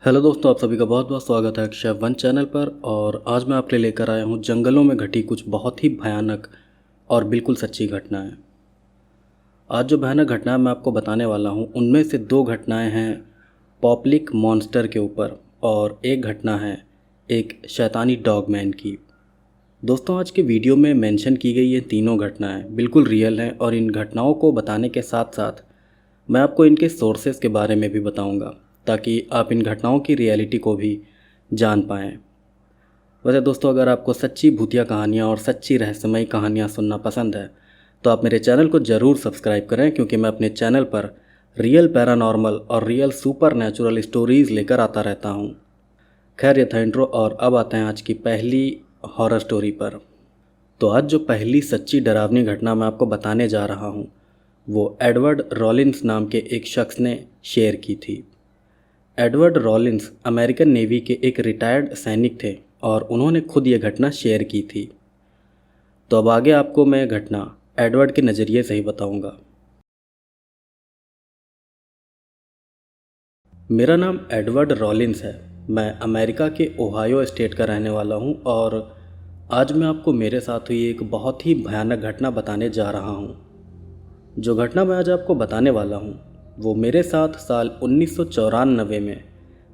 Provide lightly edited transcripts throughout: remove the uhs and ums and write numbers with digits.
Hello दोस्तों, आप सभी का बहुत बहुत स्वागत है अक्षय वन चैनल पर। और आज मैं आपके लिए लेकर आया हूँ जंगलों में घटी कुछ बहुत ही भयानक और बिल्कुल सच्ची घटनाएं। आज जो भयानक घटनाएं मैं आपको बताने वाला हूँ उनमें से दो घटनाएं हैं पॉप्लिक मॉन्स्टर के ऊपर और एक घटना है एक शैतानी डॉगमैन की। दोस्तों, आज के वीडियो में मेंशन की गई ये तीनों घटनाएं बिल्कुल रियल हैं और इन घटनाओं को बताने के साथ साथ मैं आपको इनके सोर्सेस के बारे में भी बताऊंगा ताकि आप इन घटनाओं की रियलिटी को भी जान पाएँ। वैसे दोस्तों, अगर आपको सच्ची भूतिया कहानियाँ और सच्ची रहस्यमयी कहानियाँ सुनना पसंद है तो आप मेरे चैनल को ज़रूर सब्सक्राइब करें, क्योंकि मैं अपने चैनल पर रियल पैरानॉर्मल और रियल सुपर नेचुरल स्टोरीज़ लेकर आता रहता हूँ। खैर, ये था इंट्रो और अब आते हैं आज की पहली हॉरर स्टोरी पर। तो आज जो पहली सच्ची डरावनी घटना मैं आपको बताने जा रहा हूँ वो एडवर्ड रॉलिन्स नाम के एक शख्स ने शेयर की थी। एडवर्ड रॉलिन्स अमेरिकन नेवी के एक रिटायर्ड सैनिक थे और उन्होंने खुद ये घटना शेयर की थी। तो अब आगे आपको मैं घटना एडवर्ड के नज़रिए से ही बताऊंगा। मेरा नाम एडवर्ड रॉलिन्स है। मैं अमेरिका के ओहायो स्टेट का रहने वाला हूँ और आज मैं आपको मेरे साथ हुई एक बहुत ही भयानक घटना बताने जा रहा हूँ। जो घटना मैं आज आपको बताने वाला हूँ वो मेरे साथ साल 1994 में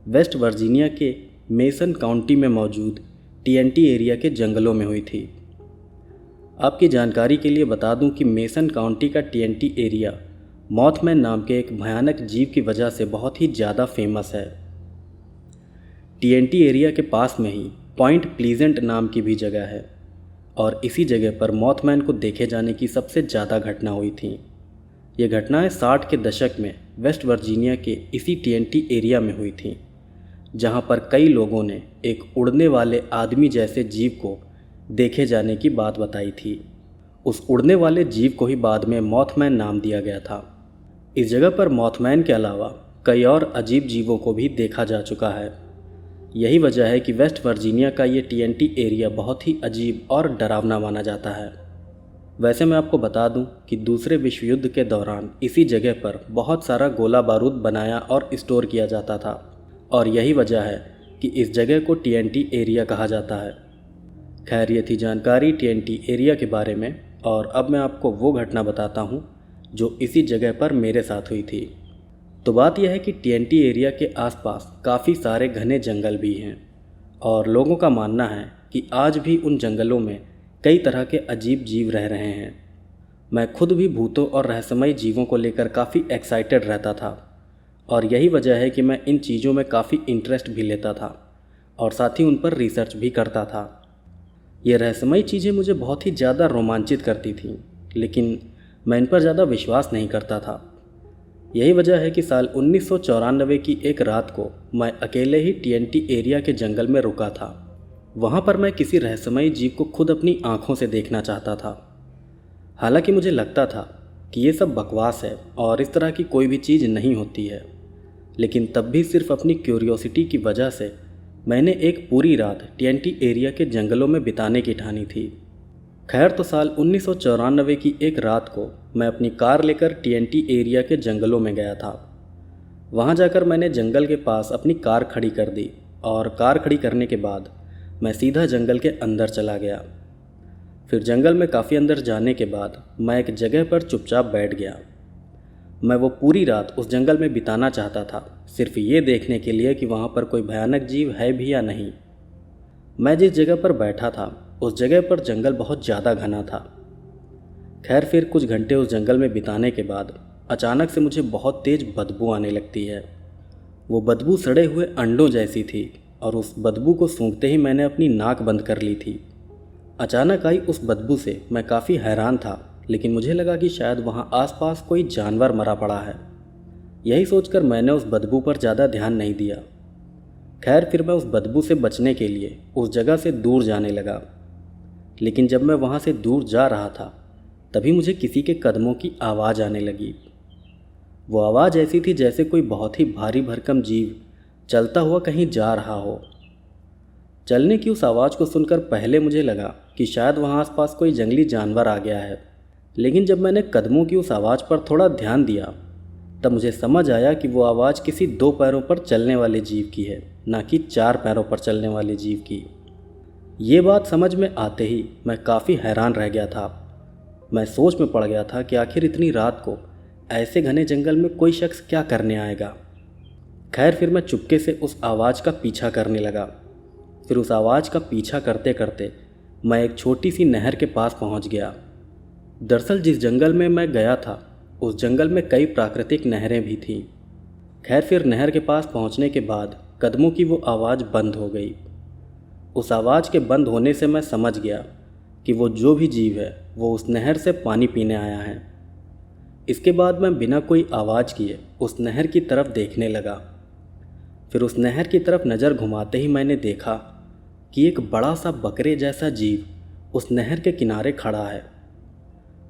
वेस्ट वर्जीनिया के मेसन काउंटी में मौजूद टीएनटी एरिया के जंगलों में हुई थी। आपकी जानकारी के लिए बता दूं कि मेसन काउंटी का टीएनटी एरिया मॉथमैन नाम के एक भयानक जीव की वजह से बहुत ही ज़्यादा फेमस है। टीएनटी एरिया के पास में ही पॉइंट प्लीजेंट नाम की भी जगह है और इसी जगह पर मॉथमैन को देखे जाने की सबसे ज़्यादा घटना हुई थी। ये घटनाएं 60 के दशक में वेस्ट वर्जीनिया के इसी टीएनटी एरिया में हुई थी, जहां पर कई लोगों ने एक उड़ने वाले आदमी जैसे जीव को देखे जाने की बात बताई थी। उस उड़ने वाले जीव को ही बाद में मॉथमैन नाम दिया गया था। इस जगह पर मॉथमैन के अलावा कई और अजीब जीवों को भी देखा जा चुका है। यही वजह है कि वेस्ट वर्जीनिया का ये टीएनटी एरिया बहुत ही अजीब और डरावना माना जाता है। वैसे मैं आपको बता दूं कि दूसरे विश्व युद्ध के दौरान इसी जगह पर बहुत सारा गोला बारूद बनाया और स्टोर किया जाता था और यही वजह है कि इस जगह को टीएनटी एरिया कहा जाता है। खैर, ये थी जानकारी टीएनटी एरिया के बारे में और अब मैं आपको वो घटना बताता हूँ जो इसी जगह पर मेरे साथ हुई थी। तो बात यह है कि टीएनटी एरिया के आसपास काफ़ी सारे घने जंगल भी हैं और लोगों का मानना है कि आज भी उन जंगलों में कई तरह के अजीब जीव रह रहे हैं। मैं खुद भी भूतों और रहस्यमयी जीवों को लेकर काफ़ी एक्साइटेड रहता था और यही वजह है कि मैं इन चीज़ों में काफ़ी इंटरेस्ट भी लेता था और साथ ही उन पर रिसर्च भी करता था। ये रहस्यमयी चीज़ें मुझे बहुत ही ज़्यादा रोमांचित करती थीं, लेकिन मैं इन पर ज़्यादा विश्वास नहीं करता था। यही वजह है कि साल 1994 की एक रात को मैं अकेले ही टीएनटी एरिया के जंगल में रुका था। वहाँ पर मैं किसी रहस्यमयी जीव को खुद अपनी आँखों से देखना चाहता था। हालांकि मुझे लगता था कि ये सब बकवास है और इस तरह की कोई भी चीज़ नहीं होती है, लेकिन तब भी सिर्फ अपनी क्यूरियोसिटी की वजह से मैंने एक पूरी रात टीएनटी एरिया के जंगलों में बिताने की ठानी थी। खैर, तो साल 1994 की एक रात को मैं अपनी कार लेकर टीएनटी एरिया के जंगलों में गया था। वहां जाकर मैंने जंगल के पास अपनी कार खड़ी कर दी और कार खड़ी करने के बाद मैं सीधा जंगल के अंदर चला गया। फिर जंगल में काफ़ी अंदर जाने के बाद मैं एक जगह पर चुपचाप बैठ गया। मैं वो पूरी रात उस जंगल में बिताना चाहता था, सिर्फ ये देखने के लिए कि वहाँ पर कोई भयानक जीव है भी या नहीं। मैं जिस जगह पर बैठा था उस जगह पर जंगल बहुत ज़्यादा घना था। खैर, फिर कुछ घंटे उस जंगल में बिताने के बाद अचानक से मुझे बहुत तेज़ बदबू आने लगती है। वो बदबू सड़े हुए अंडों जैसी थी और उस बदबू को सूंघते ही मैंने अपनी नाक बंद कर ली थी। अचानक आई उस बदबू से मैं काफ़ी हैरान था, लेकिन मुझे लगा कि शायद वहाँ आसपास कोई जानवर मरा पड़ा है। यही सोचकर मैंने उस बदबू पर ज़्यादा ध्यान नहीं दिया। खैर, फिर मैं उस बदबू से बचने के लिए उस जगह से दूर जाने लगा, लेकिन जब मैं वहाँ से दूर जा रहा था तभी मुझे किसी के कदमों की आवाज़ आने लगी। वो आवाज़ ऐसी थी जैसे कोई बहुत ही भारी भरकम जीव चलता हुआ कहीं जा रहा हो। चलने की उस आवाज़ को सुनकर पहले मुझे लगा कि शायद वहाँ आसपास कोई जंगली जानवर आ गया है, लेकिन जब मैंने कदमों की उस आवाज़ पर थोड़ा ध्यान दिया तब मुझे समझ आया कि वो आवाज़ किसी 2 पैरों पर चलने वाले जीव की है, ना कि 4 पैरों पर चलने वाले जीव की। ये बात समझ में आते ही मैं काफ़ी हैरान रह गया था। मैं सोच में पड़ गया था कि आखिर इतनी रात को ऐसे घने जंगल में कोई शख्स क्या करने आएगा। खैर फिर मैं चुपके से उस आवाज़ का पीछा करने लगा। फिर उस आवाज़ का पीछा करते करते मैं एक छोटी सी नहर के पास पहुंच गया। दरअसल जिस जंगल में मैं गया था उस जंगल में कई प्राकृतिक नहरें भी थीं। खैर फिर नहर के पास पहुंचने के बाद कदमों की वो आवाज़ बंद हो गई। उस आवाज़ के बंद होने से मैं समझ गया कि वो जो भी जीव है वो उस नहर से पानी पीने आया है। इसके बाद मैं बिना कोई आवाज़ किए उस नहर की तरफ देखने लगा। फिर उस नहर की तरफ नज़र घुमाते ही मैंने देखा कि एक बड़ा सा बकरे जैसा जीव उस नहर के किनारे खड़ा है।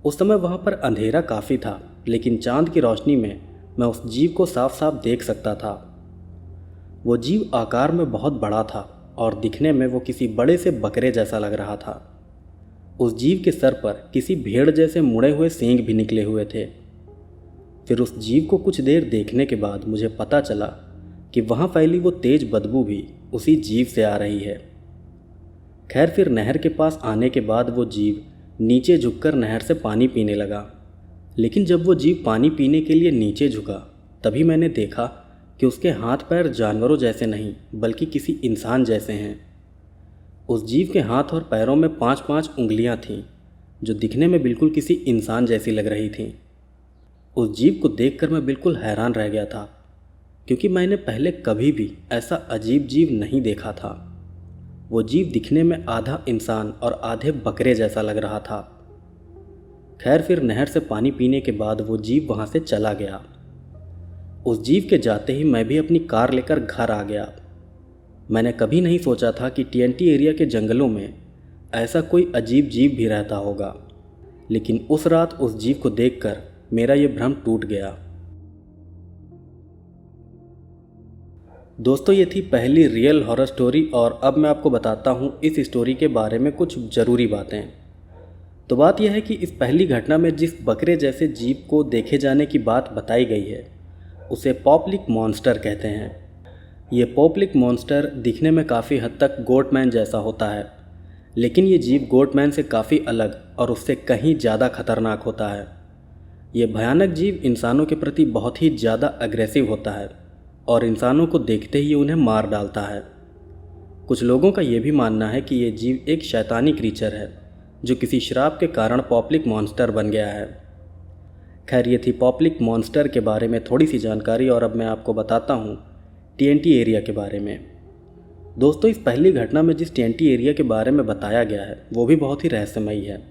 उस समय वहाँ पर अंधेरा काफ़ी था, लेकिन चांद की रोशनी में मैं उस जीव को साफ साफ देख सकता था। वो जीव आकार में बहुत बड़ा था और दिखने में वो किसी बड़े से बकरे जैसा लग रहा था। उस जीव के सर पर किसी भेड़ जैसे मुड़े हुए सींग भी निकले हुए थे। फिर उस जीव को कुछ देर देखने के बाद मुझे पता चला कि वहाँ फैली वो तेज बदबू भी उसी जीव से आ रही है। खैर फिर नहर के पास आने के बाद वो जीव नीचे झुककर नहर से पानी पीने लगा। लेकिन जब वो जीव पानी पीने के लिए नीचे झुका तभी मैंने देखा कि उसके हाथ पैर जानवरों जैसे नहीं बल्कि किसी इंसान जैसे हैं। उस जीव के हाथ और पैरों में 5-5 उंगलियां थीं जो दिखने में बिल्कुल किसी इंसान जैसी लग रही थीं। उस जीव को देखकर मैं बिल्कुल हैरान रह गया था, क्योंकि मैंने पहले कभी भी ऐसा अजीब जीव नहीं देखा था। वो जीव दिखने में आधा इंसान और आधे बकरे जैसा लग रहा था। खैर फिर नहर से पानी पीने के बाद वो जीव वहाँ से चला गया। उस जीव के जाते ही मैं भी अपनी कार लेकर घर आ गया। मैंने कभी नहीं सोचा था कि टीएनटी एरिया के जंगलों में ऐसा कोई अजीब जीव भी रहता होगा, लेकिन उस रात उस जीव को देखकर मेरा ये भ्रम टूट गया। दोस्तों, ये थी पहली रियल हॉरर स्टोरी और अब मैं आपको बताता हूँ इस स्टोरी के बारे में कुछ ज़रूरी बातें। तो बात यह है कि इस पहली घटना में जिस बकरे जैसे जीव को देखे जाने की बात बताई गई है उसे पॉपलिक मॉन्स्टर कहते हैं। ये पॉपलिक मॉन्स्टर दिखने में काफ़ी हद तक गोटमैन जैसा होता है, लेकिन ये जीव गोटमैन से काफ़ी अलग और उससे कहीं ज़्यादा खतरनाक होता है। ये भयानक जीव इंसानों के प्रति बहुत ही ज़्यादा अग्रेसिव होता है और इंसानों को देखते ही उन्हें मार डालता है। कुछ लोगों का ये भी मानना है कि ये जीव एक शैतानी क्रीचर है जो किसी श्राप के कारण पॉपलिक मॉन्स्टर बन गया है। खैर ये थी पॉपलिक मॉन्स्टर के बारे में थोड़ी सी जानकारी और अब मैं आपको बताता हूँ टीएनटी एरिया के बारे में। दोस्तों, इस पहली घटना में जिस टीएनटी एरिया के बारे में बताया गया है वो भी बहुत ही रहस्यमयी है।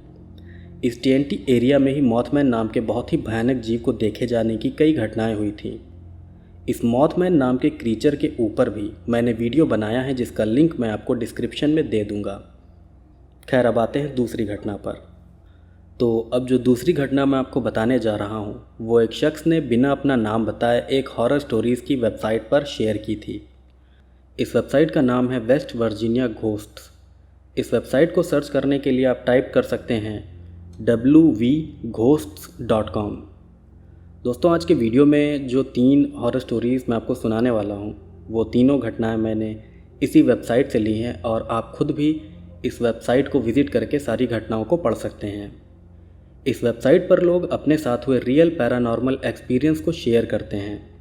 इस टीएनटी एरिया में ही मॉथमैन नाम के बहुत ही भयानक जीव को देखे जाने की कई घटनाएं हुई थीं। इस मॉथमैन नाम के क्रीचर के ऊपर भी मैंने वीडियो बनाया है जिसका लिंक मैं आपको डिस्क्रिप्शन में दे दूंगा। खैर अब आते हैं दूसरी घटना पर। तो अब जो दूसरी घटना मैं आपको बताने जा रहा हूँ वो एक शख्स ने बिना अपना नाम बताए एक हॉरर स्टोरीज़ की वेबसाइट पर शेयर की थी। इस वेबसाइट का नाम है वेस्ट वर्जीनिया घोस्ट्स। इस वेबसाइट को सर्च करने के लिए आप टाइप कर सकते हैं wvghosts.com। दोस्तों, आज के वीडियो में जो 3 हॉरर स्टोरीज़ मैं आपको सुनाने वाला हूँ वो तीनों घटनाएं मैंने इसी वेबसाइट से ली हैं और आप खुद भी इस वेबसाइट को विज़िट करके सारी घटनाओं को पढ़ सकते हैं। इस वेबसाइट पर लोग अपने साथ हुए रियल पैरानॉर्मल एक्सपीरियंस को शेयर करते हैं।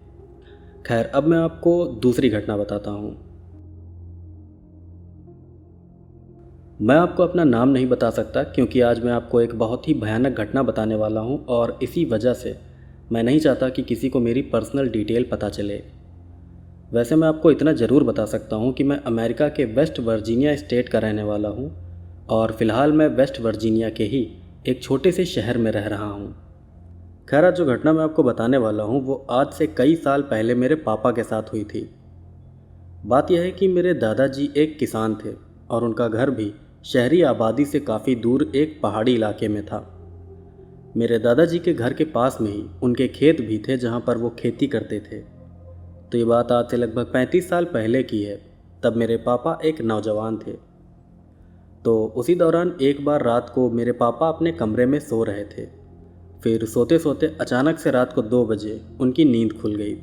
खैर अब मैं आपको दूसरी घटना बताता हूँ। मैं आपको अपना नाम नहीं बता सकता क्योंकि आज मैं आपको एक बहुत ही भयानक घटना बताने वाला हूँ और इसी वजह से मैं नहीं चाहता कि किसी को मेरी पर्सनल डिटेल पता चले। वैसे मैं आपको इतना ज़रूर बता सकता हूँ कि मैं अमेरिका के वेस्ट वर्जीनिया स्टेट का रहने वाला हूँ और फ़िलहाल मैं वेस्ट वर्जीनिया के ही एक छोटे से शहर में रह रहा हूँ। खैर जो घटना मैं आपको बताने वाला हूँ वो आज से कई साल पहले मेरे पापा के साथ हुई थी। बात यह है कि मेरे दादाजी एक किसान थे और उनका घर भी शहरी आबादी से काफ़ी दूर एक पहाड़ी इलाके में था। मेरे दादाजी के घर के पास में ही उनके खेत भी थे जहाँ पर वो खेती करते थे। तो ये बात आज से लगभग 35 साल पहले की है। तब मेरे पापा एक नौजवान थे। तो उसी दौरान एक बार रात को मेरे पापा अपने कमरे में सो रहे थे। फिर सोते सोते अचानक से रात को 2 बजे उनकी नींद खुल गई।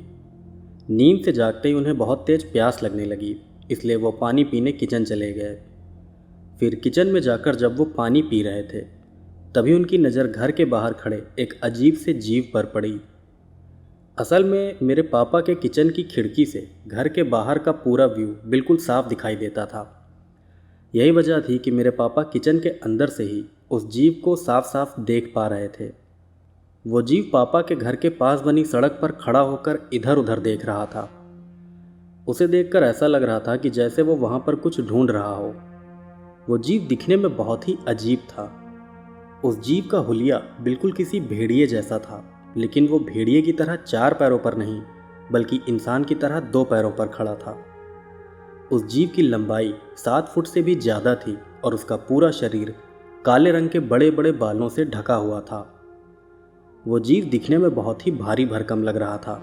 नींद से जागते ही उन्हें बहुत तेज प्यास लगने लगी, इसलिए वो पानी पीने किचन चले गए। फिर किचन में जाकर जब वो पानी पी रहे थे, तभी उनकी नज़र घर के बाहर खड़े एक अजीब से जीव पर पड़ी। असल में मेरे पापा के किचन की खिड़की से घर के बाहर का पूरा व्यू बिल्कुल साफ दिखाई देता था। यही वजह थी कि मेरे पापा किचन के अंदर से ही उस जीव को साफ साफ देख पा रहे थे। वो जीव पापा के घर के पास बनी सड़क पर खड़ा होकर इधर उधर देख रहा था। उसे देखकर ऐसा लग रहा था कि जैसे वो वहाँ पर कुछ ढूंढ रहा हो। वो जीव दिखने में बहुत ही अजीब था। उस जीव का हुलिया बिल्कुल किसी भेड़िए जैसा था, लेकिन वो भेड़िए की तरह 4 पैरों पर नहीं, बल्कि इंसान की तरह 2 पैरों पर खड़ा था। उस जीव की लंबाई 7 फुट से भी ज़्यादा थी और उसका पूरा शरीर काले रंग के बड़े बड़े बालों से ढका हुआ था। वो जीव दिखने में बहुत ही भारी भरकम लग रहा था।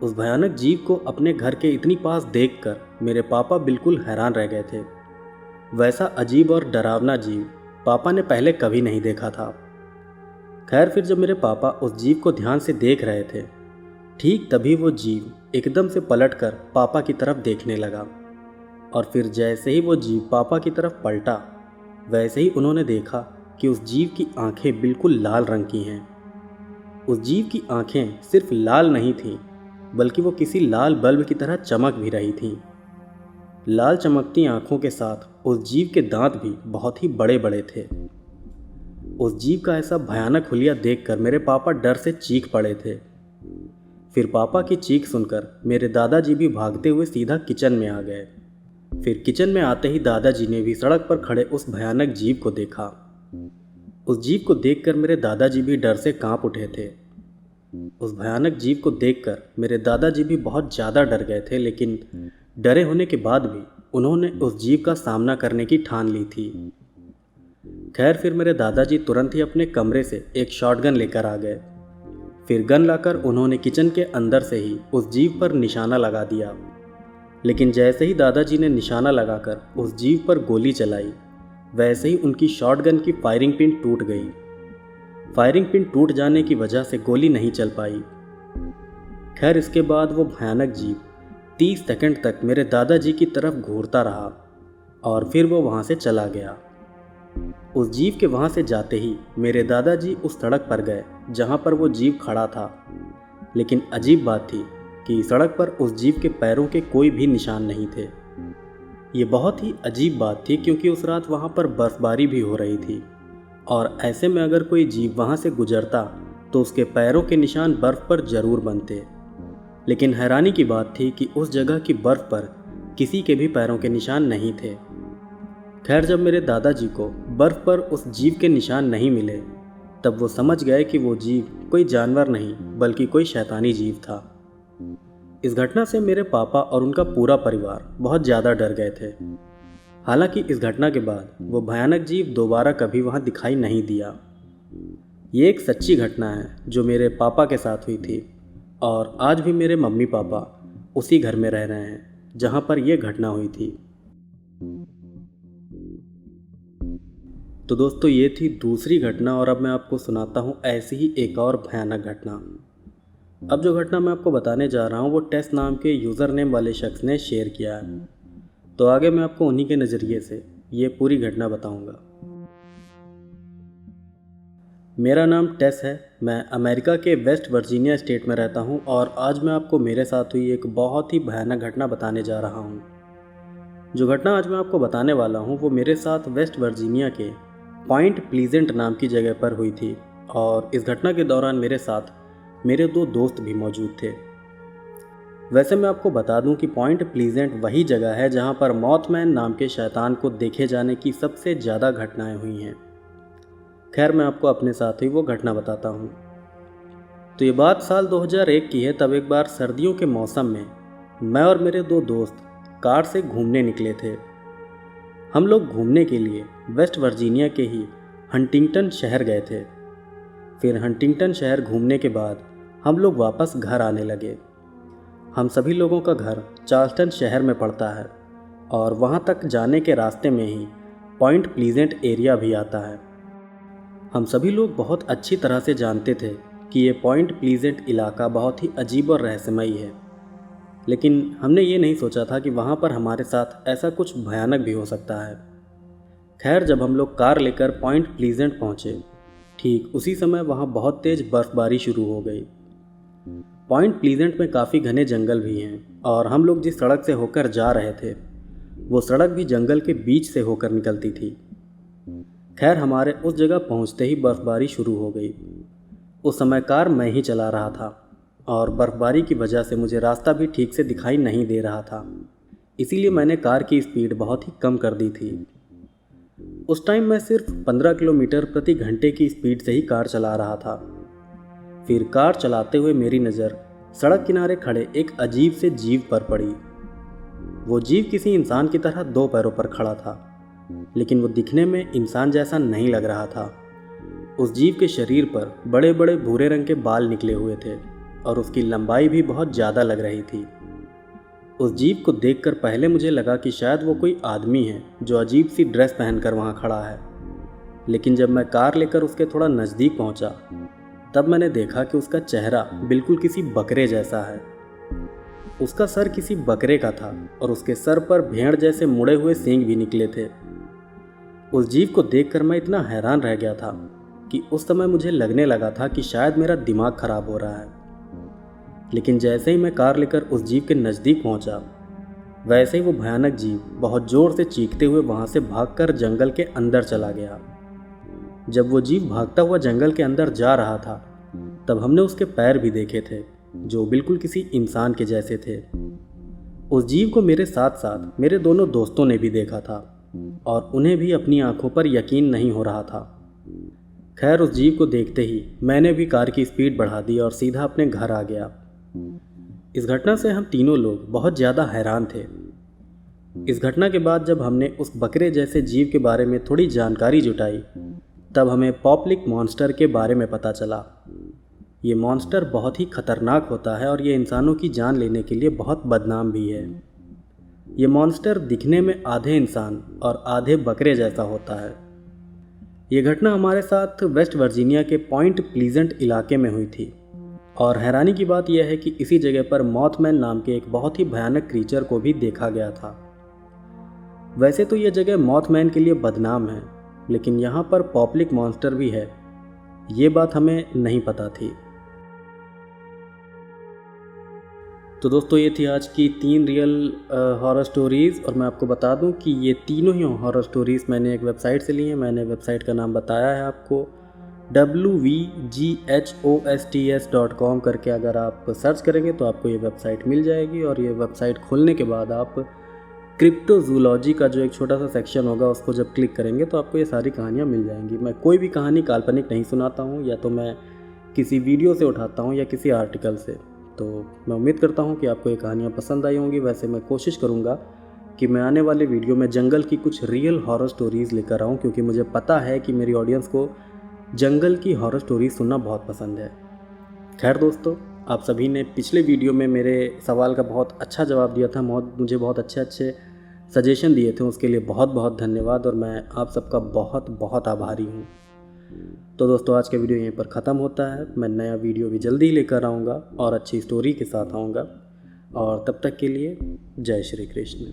उस भयानक जीव को अपने घर के इतनी पास देखकर मेरे पापा बिल्कुल हैरान रह गए थे। वैसा अजीब और डरावना जीव पापा ने पहले कभी नहीं देखा था। खैर, फिर जब मेरे पापा उस जीव को ध्यान से देख रहे थे, ठीक तभी वो जीव एकदम से पलटकर पापा की तरफ देखने लगा। और फिर जैसे ही वो जीव पापा की तरफ पलटा, वैसे ही उन्होंने देखा कि उस जीव की आंखें बिल्कुल लाल रंग की हैं। उस जीव की आंखें सिर्फ लाल नहीं थीं, बल्कि वो किसी लाल बल्ब की तरह चमक भी रही थीं। लाल चमकती आंखों के साथ उस जीव के दांत भी बहुत ही बड़े बड़े थे। उस जीव का ऐसा भयानक हुलिया देखकर मेरे पापा डर से चीख पड़े थे। फिर पापा की चीख सुनकर मेरे दादाजी भी भागते हुए सीधा किचन में आ गए। फिर किचन में आते ही दादाजी ने भी सड़क पर खड़े उस भयानक जीव को देखा। उस जीव को देखकर मेरे दादाजी भी डर से कांप उठे थे। उस भयानक जीव को देखकर मेरे दादाजी भी बहुत ज़्यादा डर गए थे, लेकिन डरे होने के बाद भी उन्होंने उस जीव का सामना करने की ठान ली थी। खैर, फिर मेरे दादाजी तुरंत ही अपने कमरे से एक शॉटगन लेकर आ गए। फिर गन लाकर उन्होंने किचन के अंदर से ही उस जीव पर निशाना लगा दिया। लेकिन जैसे ही दादाजी ने निशाना लगाकर उस जीव पर गोली चलाई, वैसे ही उनकी शॉटगन की फायरिंग पिन टूट गई। फायरिंग पिन टूट जाने की वजह से गोली नहीं चल पाई। खैर, इसके बाद वो भयानक जीव 30 सेकंड तक मेरे दादाजी की तरफ घूरता रहा और फिर वो वहाँ से चला गया। उस जीव के वहाँ से जाते ही मेरे दादाजी उस सड़क पर गए जहाँ पर वो जीव खड़ा था। लेकिन अजीब बात थी कि सड़क पर उस जीव के पैरों के कोई भी निशान नहीं थे। ये बहुत ही अजीब बात थी, क्योंकि उस रात वहाँ पर बर्फबारी भी हो रही थी और ऐसे में अगर कोई जीव वहाँ से गुजरता तो उसके पैरों के निशान बर्फ़ पर ज़रूर बनते। लेकिन हैरानी की बात थी कि उस जगह की बर्फ़ पर किसी के भी पैरों के निशान नहीं थे। खैर, जब मेरे दादाजी को बर्फ़ पर उस जीव के निशान नहीं मिले, तब वो समझ गए कि वो जीव कोई जानवर नहीं बल्कि कोई शैतानी जीव था। इस घटना से मेरे पापा और उनका पूरा परिवार बहुत ज़्यादा डर गए थे। हालांकि इस घटना के बाद वो भयानक जीव दोबारा कभी वहाँ दिखाई नहीं दिया। ये एक सच्ची घटना है जो मेरे पापा के साथ हुई थी और आज भी मेरे मम्मी पापा उसी घर में रह रहे हैं जहाँ पर यह घटना हुई थी। तो दोस्तों, ये थी दूसरी घटना और अब मैं आपको सुनाता हूँ ऐसी ही एक और भयानक घटना। अब जो घटना मैं आपको बताने जा रहा हूँ वो टेस नाम के यूज़र नेम वाले शख्स ने शेयर किया है। तो आगे मैं आपको उन्हीं के नज़रिए से ये पूरी घटना बताऊँगा। मेरा नाम टेस है। मैं अमेरिका के वेस्ट वर्जीनिया स्टेट में रहता हूँ और आज मैं आपको मेरे साथ हुई एक बहुत ही भयानक घटना बताने जा रहा हूँ। जो घटना आज मैं आपको बताने वाला हूँ वो मेरे साथ वेस्ट वर्जीनिया के पॉइंट प्लीजेंट नाम की जगह पर हुई थी और इस घटना के दौरान मेरे साथ मेरे 2 दोस्त भी मौजूद थे। वैसे मैं आपको बता दूं कि पॉइंट प्लीजेंट वही जगह है जहां पर मॉथमैन नाम के शैतान को देखे जाने की सबसे ज़्यादा घटनाएं हुई हैं। खैर, मैं आपको अपने साथ ही वो घटना बताता हूं। तो ये बात साल 2001 की है। तब एक बार सर्दियों के मौसम में मैं और मेरे 2 दोस्त कार से घूमने निकले थे। हम लोग घूमने के लिए वेस्ट वर्जीनिया के ही हंटिंगटन शहर गए थे। फिर हंटिंगटन शहर घूमने के बाद हम लोग वापस घर आने लगे। हम सभी लोगों का घर चार्ल्सटन शहर में पड़ता है और वहाँ तक जाने के रास्ते में ही पॉइंट प्लीजेंट एरिया भी आता है। हम सभी लोग बहुत अच्छी तरह से जानते थे कि ये पॉइंट प्लीजेंट इलाका बहुत ही अजीब और रहस्यमयी है, लेकिन हमने ये नहीं सोचा था कि वहाँ पर हमारे साथ ऐसा कुछ भयानक भी हो सकता है। खैर, जब हम लोग कार लेकर पॉइंट प्लीजेंट पहुँचे, ठीक उसी समय वहाँ बहुत तेज़ बर्फबारी शुरू हो गई। पॉइंट प्लीजेंट में काफ़ी घने जंगल भी हैं और हम लोग जिस सड़क से होकर जा रहे थे वो सड़क भी जंगल के बीच से होकर निकलती थी। खैर, हमारे उस जगह पहुंचते ही बर्फबारी शुरू हो गई। उस समय कार मैं ही चला रहा था और बर्फबारी की वजह से मुझे रास्ता भी ठीक से दिखाई नहीं दे रहा था, इसीलिए मैंने कार की स्पीड बहुत ही कम कर दी थी। उस टाइम मैं सिर्फ 15 किलोमीटर प्रति घंटे की स्पीड से ही कार चला रहा था। फिर कार चलाते हुए मेरी नज़र सड़क किनारे खड़े एक अजीब से जीव पर पड़ी। वो जीव किसी इंसान की तरह 2 पैरों पर खड़ा था, लेकिन वो दिखने में इंसान जैसा नहीं लग रहा था। उस जीव के शरीर पर बड़े बड़े भूरे रंग के बाल निकले हुए थे और उसकी लंबाई भी बहुत ज़्यादा लग रही थी। उस जीव को देखकर पहले मुझे लगा कि शायद वो कोई आदमी है जो अजीब सी ड्रेस पहनकर वहाँ खड़ा है, लेकिन जब मैं कार लेकर उसके थोड़ा नज़दीक पहुँचा तब मैंने देखा कि उसका चेहरा बिल्कुल किसी बकरे जैसा है। उसका सर किसी बकरे का था और उसके सर पर भेड़ जैसे मुड़े हुए सींग भी निकले थे। उस जीव को देखकर मैं इतना हैरान रह गया था कि उस समय मुझे लगने लगा था कि शायद मेरा दिमाग खराब हो रहा है। लेकिन जैसे ही मैं कार लेकर उस जीव के नज़दीक पहुंचा, वैसे ही वो भयानक जीव बहुत ज़ोर से चीखते हुए वहां से भागकर जंगल के अंदर चला गया। जब वो जीव भागता हुआ जंगल के अंदर जा रहा था तब हमने उसके पैर भी देखे थे जो बिल्कुल किसी इंसान के जैसे थे। उस जीव को मेरे साथ साथ मेरे दोनों दोस्तों ने भी देखा था और उन्हें भी अपनी आंखों पर यकीन नहीं हो रहा था। खैर, उस जीव को देखते ही मैंने भी कार की स्पीड बढ़ा दी और सीधा अपने घर आ गया। इस घटना से हम तीनों लोग बहुत ज़्यादा हैरान थे। इस घटना के बाद जब हमने उस बकरे जैसे जीव के बारे में थोड़ी जानकारी जुटाई तब हमें पॉपलिक मॉन्स्टर के बारे में पता चला। ये मॉन्स्टर बहुत ही खतरनाक होता है और ये इंसानों की जान लेने के लिए बहुत बदनाम भी है। ये मॉन्स्टर दिखने में आधे इंसान और आधे बकरे जैसा होता है। ये घटना हमारे साथ वेस्ट वर्जीनिया के पॉइंट प्लीजेंट इलाके में हुई थी और हैरानी की बात यह है कि इसी जगह पर मॉथमैन नाम के एक बहुत ही भयानक क्रीचर को भी देखा गया था। वैसे तो ये जगह मॉथमैन के लिए बदनाम है, लेकिन यहाँ पर पॉपलिक मॉन्स्टर भी है, ये बात हमें नहीं पता थी। तो दोस्तों, ये थी आज की 3 रियल हॉरर स्टोरीज़ और मैं आपको बता दूं कि ये तीनों ही हॉरर स्टोरीज़ मैंने एक वेबसाइट से ली हैं। मैंने वेबसाइट का नाम बताया है आपको, wvghosts.com करके अगर आप सर्च करेंगे तो आपको ये वेबसाइट मिल जाएगी। और ये वेबसाइट खोलने के बाद आप क्रिप्टोजूलॉजी का जो एक छोटा सा सेक्शन होगा उसको जब क्लिक करेंगे तो आपको ये सारी कहानियाँ मिल जाएंगी। मैं कोई भी कहानी काल्पनिक नहीं सुनाता हूँ, या तो मैं किसी वीडियो से उठाता हूँ या किसी आर्टिकल से। तो मैं उम्मीद करता हूँ कि आपको ये कहानियाँ पसंद आई होंगी। वैसे मैं कोशिश करूँगा कि मैं आने वाले वीडियो में जंगल की कुछ रियल हॉरर स्टोरीज़ लेकर आऊँ, क्योंकि मुझे पता है कि मेरी ऑडियंस को जंगल की हॉरर स्टोरीज़ सुनना बहुत पसंद है। खैर दोस्तों, आप सभी ने पिछले वीडियो में मेरे सवाल का बहुत अच्छा जवाब दिया था, मुझे बहुत अच्छे सजेशन दिए थे, उसके लिए बहुत बहुत धन्यवाद और मैं आप सबका बहुत बहुत आभारी हूँ। तो दोस्तों, आज का वीडियो यहीं पर ख़त्म होता है। मैं नया वीडियो भी जल्दी ही लेकर आऊँगा और अच्छी स्टोरी के साथ आऊँगा, और तब तक के लिए जय श्री कृष्ण।